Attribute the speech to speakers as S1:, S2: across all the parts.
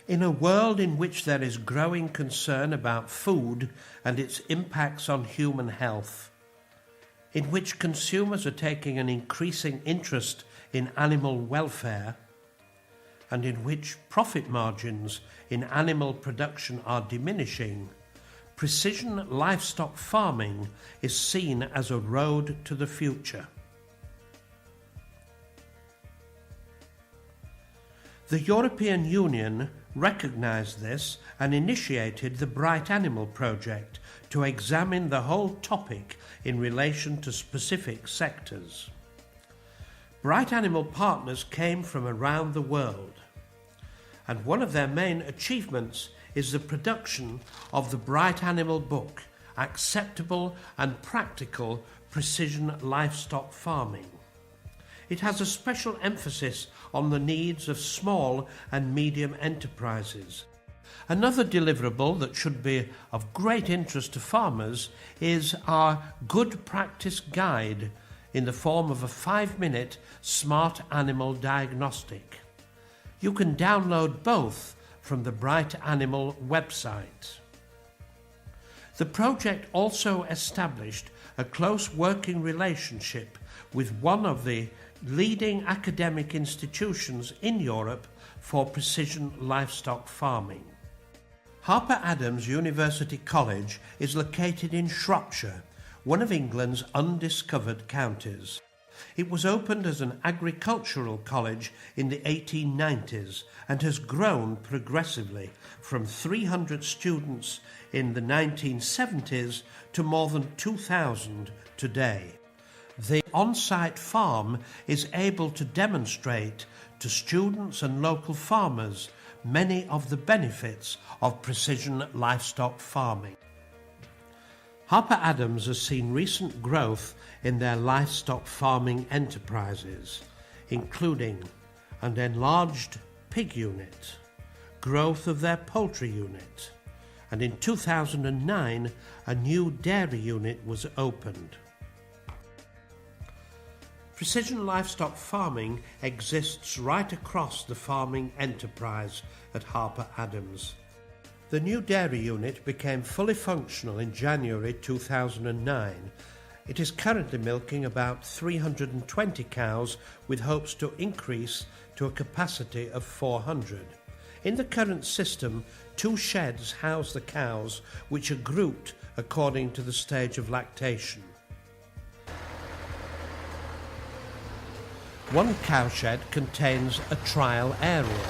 S1: In a world in which there is growing concern about food and its impacts on human health, in which consumers are taking an increasing interest in animal welfare, and in which profit margins in animal production are diminishing, precision livestock farming is seen as a road to the future. The European Union recognised this and initiated the BrightAnimal project to examine the whole topic in relation to specific sectors. BrightAnimal partners came from around the world, and one of their main achievements is the production of the BrightAnimal book, Acceptable and Practical Precision Livestock Farming. It has a special emphasis on the needs of small and medium enterprises. Another deliverable that should be of great interest to farmers is our Good Practice Guide in the form of a 5-minute SmartAnimal diagnostic. You can download both from the BrightAnimal website. The project also established a close working relationship with one of the leading academic institutions in Europe for precision livestock farming. Harper Adams University College is located in Shropshire, one of England's undiscovered counties. It was opened as an agricultural college in the 1890s and has grown progressively from 300 students in the 1970s to more than 2,000 today. The on-site farm is able to demonstrate to students and local farmers many of the benefits of precision livestock farming. Harper Adams has seen recent growth in their livestock farming enterprises, including an enlarged pig unit, growth of their poultry unit, and in 2009 a new dairy unit was opened. Precision livestock farming exists right across the farming enterprise at Harper Adams. The new dairy unit became fully functional in January 2009. It is currently milking about 320 cows with hopes to increase to a capacity of 400. In the current system, 2 sheds house the cows, which are grouped according to the stage of lactation. One cowshed contains a trial area.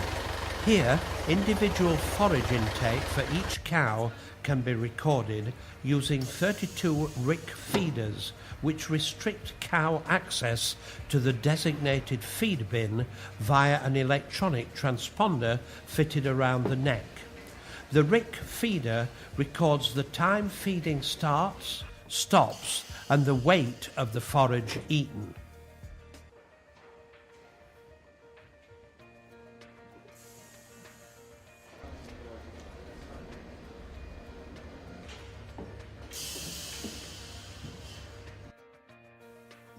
S1: Here, individual forage intake for each cow can be recorded using 32 rick feeders, which restrict cow access to the designated feed bin via an electronic transponder fitted around the neck. The rick feeder records the time feeding starts, stops, and the weight of the forage eaten.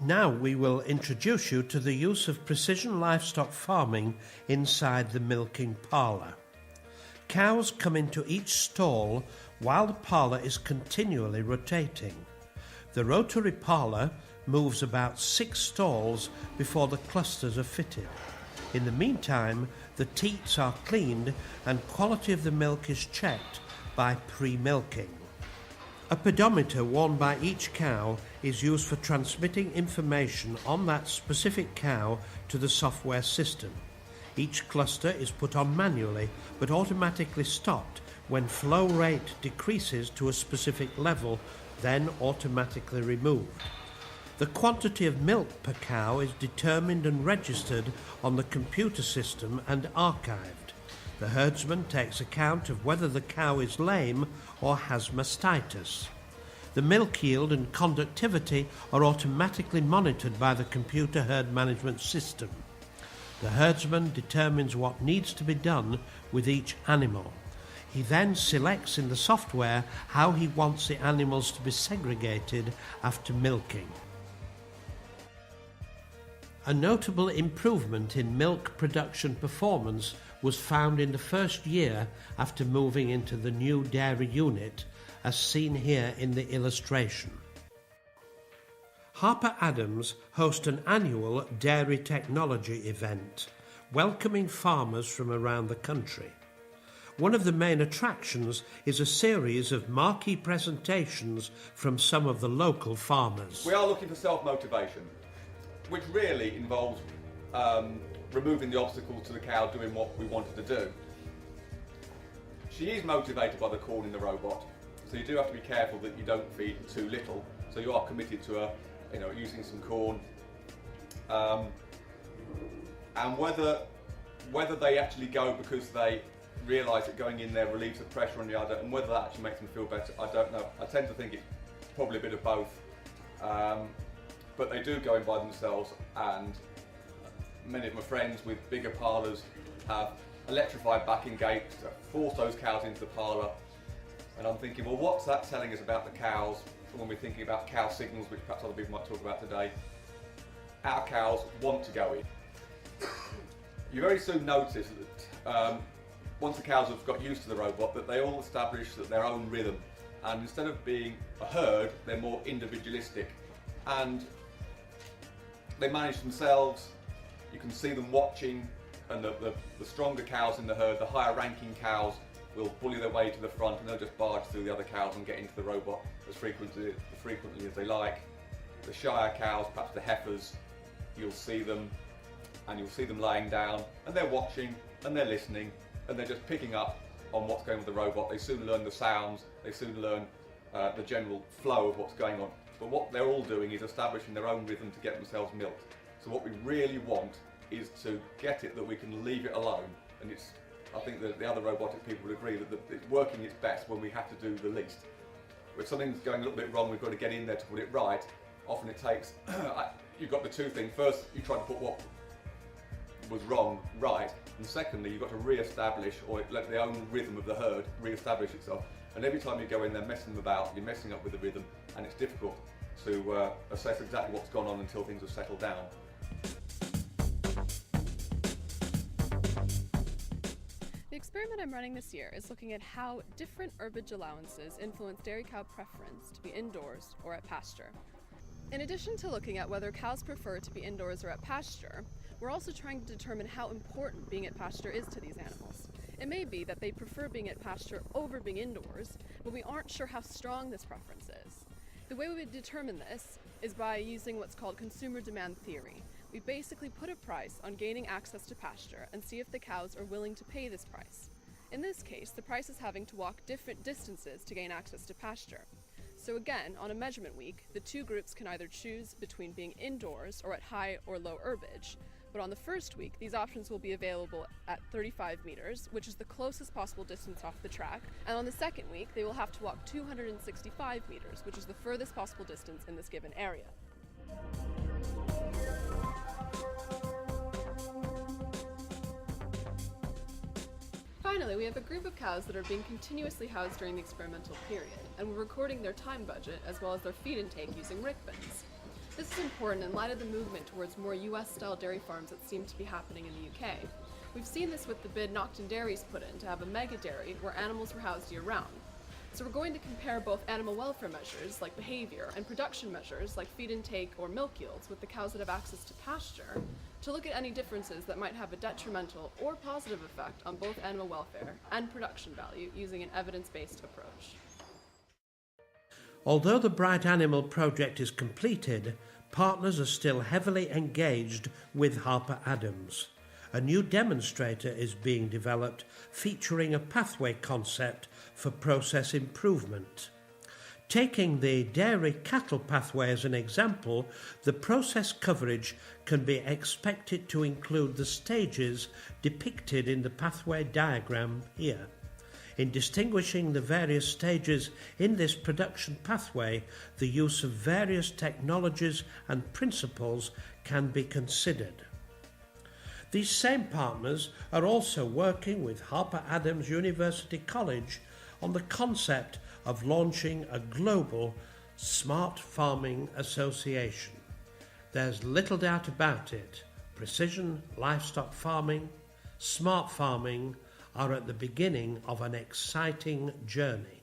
S1: Now we will introduce you to the use of precision livestock farming inside the milking parlour. Cows come into each stall while the parlour is continually rotating. The rotary parlour moves about 6 stalls before the clusters are fitted. In the meantime, the teats are cleaned and quality of the milk is checked by pre-milking. A pedometer worn by each cow is used for transmitting information on that specific cow to the software system. Each cluster is put on manually but automatically stopped when flow rate decreases to a specific level, then automatically removed. The quantity of milk per cow is determined and registered on the computer system and archived. The herdsman takes account of whether the cow is lame or has mastitis. The milk yield and conductivity are automatically monitored by the computer herd management system. The herdsman determines what needs to be done with each animal. He then selects in the software how he wants the animals to be segregated after milking. A notable improvement in milk production performance was found in the first year after moving into the new dairy unit, as seen here in the illustration. Harper Adams host an annual dairy technology event, welcoming farmers from around the country. One of the main attractions is a series of marquee presentations from some of the local farmers.
S2: We are looking for self-motivation, which really involves removing the obstacles to the cow doing what we wanted to do. She is motivated by the corn in the robot, so you do have to be careful that you don't feed too little. So you are committed to using some corn, and whether they actually go because they realise that going in there relieves the pressure on the udder, and whether that actually makes them feel better, I don't know. I tend to think it's probably a bit of both, but they do go in by themselves, and many of my friends with bigger parlours have electrified backing gates to force those cows into the parlour, and I'm thinking, well, what's that telling us about the cows when we're thinking about cow signals, which perhaps other people might talk about today? Our cows want to go in. You very soon notice that once the cows have got used to the robot, that they all establish their own rhythm, and instead of being a herd, they're more individualistic, and they manage themselves. You can see them watching, and the stronger cows in the herd, the higher ranking cows, will bully their way to the front, and they'll just barge through the other cows and get into the robot as frequently as they like. The shyer cows, perhaps the heifers, you'll see them lying down, and they're watching, and they're listening, and they're just picking up on what's going on with the robot. They soon learn the sounds, they soon learn the general flow of what's going on. But what they're all doing is establishing their own rhythm to get themselves milked. So what we really want is to get it that we can leave it alone, and I think that the other robotic people would agree that it's working its best when we have to do the least. If something's going a little bit wrong, we've got to get in there to put it right. Often it takes, you've got the two things. First, you try to put what was wrong right, and secondly, you've got to re-establish, or let the own rhythm of the herd re-establish itself. And every time you go in there messing them about, you're messing up with the rhythm, and it's difficult to assess exactly what's gone on until things have settled down.
S3: The experiment I'm running this year is looking at how different herbage allowances influence dairy cow preference to be indoors or at pasture. In addition to looking at whether cows prefer to be indoors or at pasture, we're also trying to determine how important being at pasture is to these animals. It may be that they prefer being at pasture over being indoors, but we aren't sure how strong this preference is. The way we would determine this is by using what's called consumer demand theory. We basically put a price on gaining access to pasture and see if the cows are willing to pay this price. In this case, the price is having to walk different distances to gain access to pasture. So again, on a measurement week, the two groups can either choose between being indoors or at high or low herbage. But on the first week, these options will be available at 35 meters, which is the closest possible distance off the track. And on the second week, they will have to walk 265 meters, which is the furthest possible distance in this given area. Finally, we have a group of cows that are being continuously housed during the experimental period, and we're recording their time budget as well as their feed intake using rick bins. This is important in light of the movement towards more US-style dairy farms that seem to be happening in the UK. We've seen this with the bid Naughton Dairies put in to have a mega dairy where animals were housed year-round. So we're going to compare both animal welfare measures like behavior and production measures like feed intake or milk yields with the cows that have access to pasture to look at any differences that might have a detrimental or positive effect on both animal welfare and production value using an evidence-based approach.
S1: Although the BrightAnimal project is completed, partners are still heavily engaged with Harper Adams. A new demonstrator is being developed featuring a pathway concept for process improvement. Taking the dairy cattle pathway as an example, the process coverage can be expected to include the stages depicted in the pathway diagram here. In distinguishing the various stages in this production pathway, the use of various technologies and principles can be considered. These same partners are also working with Harper Adams University College on the concept of launching a global SmartFarming association. There's little doubt about it. Precision livestock farming, SmartFarming are at the beginning of an exciting journey.